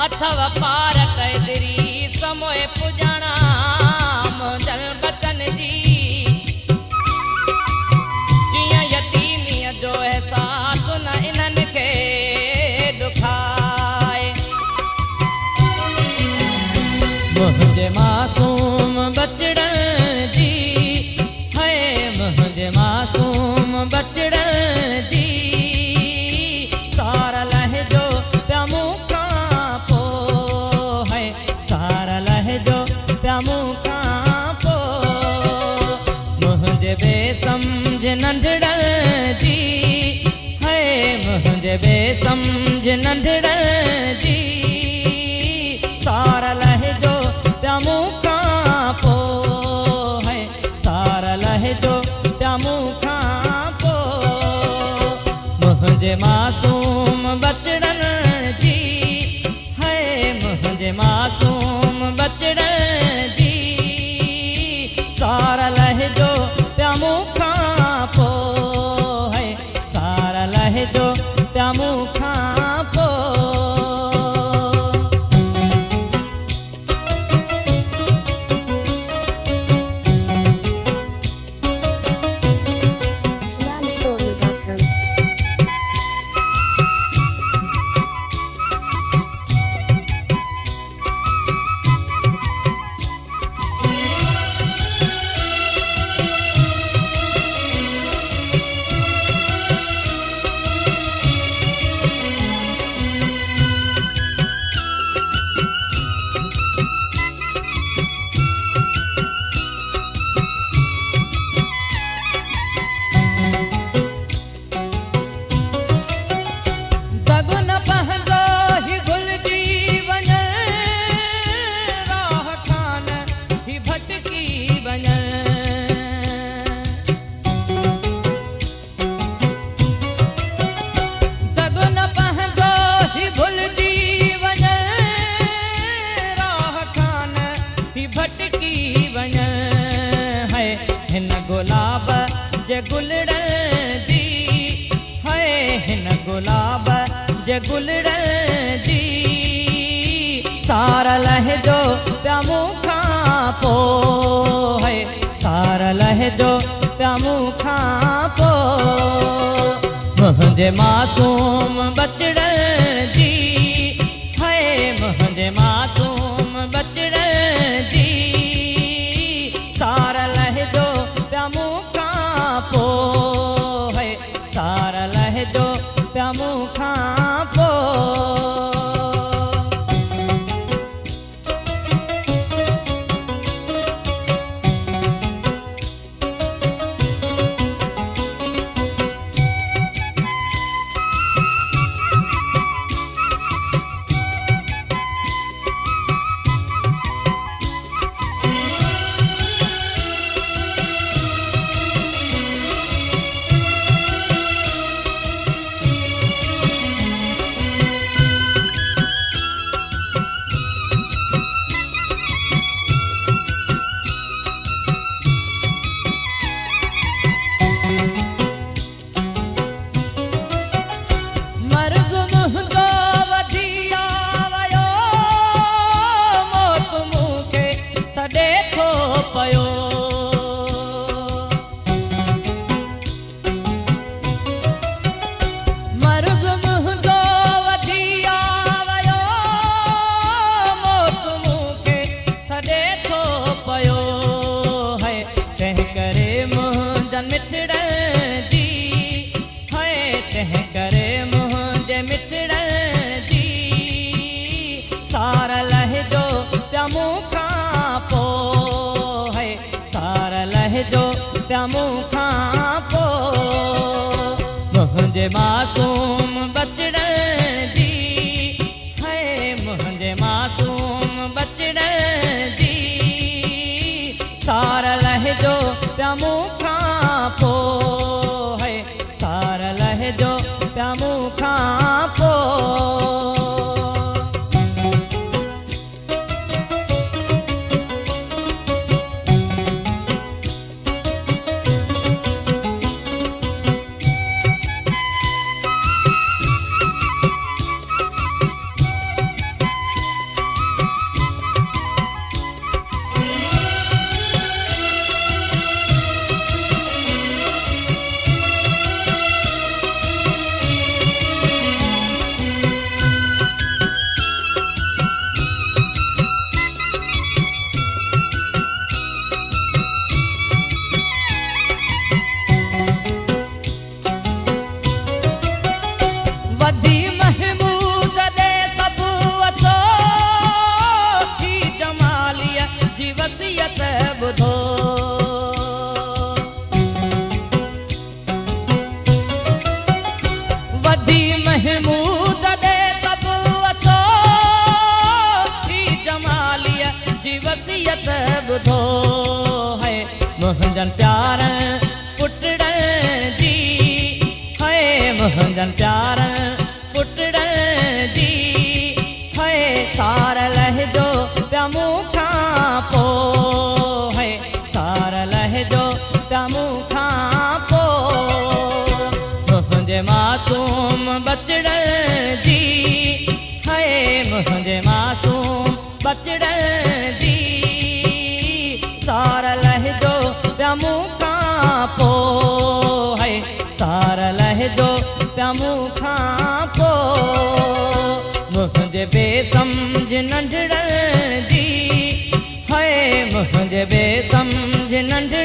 अथव पार कैदरी समोए पुजाणा मुंहिंजल बचन जी जियां यतीमीअ जो एहसास न इन्हनि खे दुखाए मुंहिंजे मासूम बचड़न जी है मुंहिंजे मासूम बचड़न जी सारा लहजो पिया मूंखां पोइ है सारा लहजो पिया मूंखां पोइ मुंहिंजे बेसमझ नंढड़न जी है मुंहिंजे बेसमझ नंढड़न जी सारा लहजो पिया मूंखां पोइ है सारा लहजो पिया मूंखां पोइ मुंहिंजे मासूम बचड़न जी है मुंहिंजे मासूम बचड़न जी सारा लहजो पिया मूंखां पोइ है सारा लहजो पिया मूंखां पोइ गुलाब जे गुलड़न जी है हिन गुलाब जे गुलड़न जी सारा लहजो पिया मूंखां पोइ है सारा लहजो पिया मूंखां पोइ मुंहिंजे मासूम बचड़न जी है मुंहिंजे मासूम बचड़न जी सारा लहजो पिया मूंखां पोइ है सारा लहजो पिया मूंखां पोइ मुंहिंजे मासूम बचड़न जी है मुंहिंजे मासूम बचड़न जी सारा लहजो पिया मूंखां पोइ है सारा लहजो पिया मूंखां पोइ ॿुधो है मुंहिंजनि प्यारनि पुटड़नि जी है मुंहिंजनि प्यारनि पुटड़नि जी है सार लहजो पिया मूंखां पोइ है सार लहजो पिया मूंखां पोइ मुंहिंजे मासूम बचड़नि जी है मुंहिंजे मासूम बचड़नि जी सार लहजो पिया मूंखां पोइ है सार लहजो पिया मूंखां पोइ मुंहिंजे बेसमझ नंढड़नि जी है मुंहिंजे बेसमझ नंढड़नि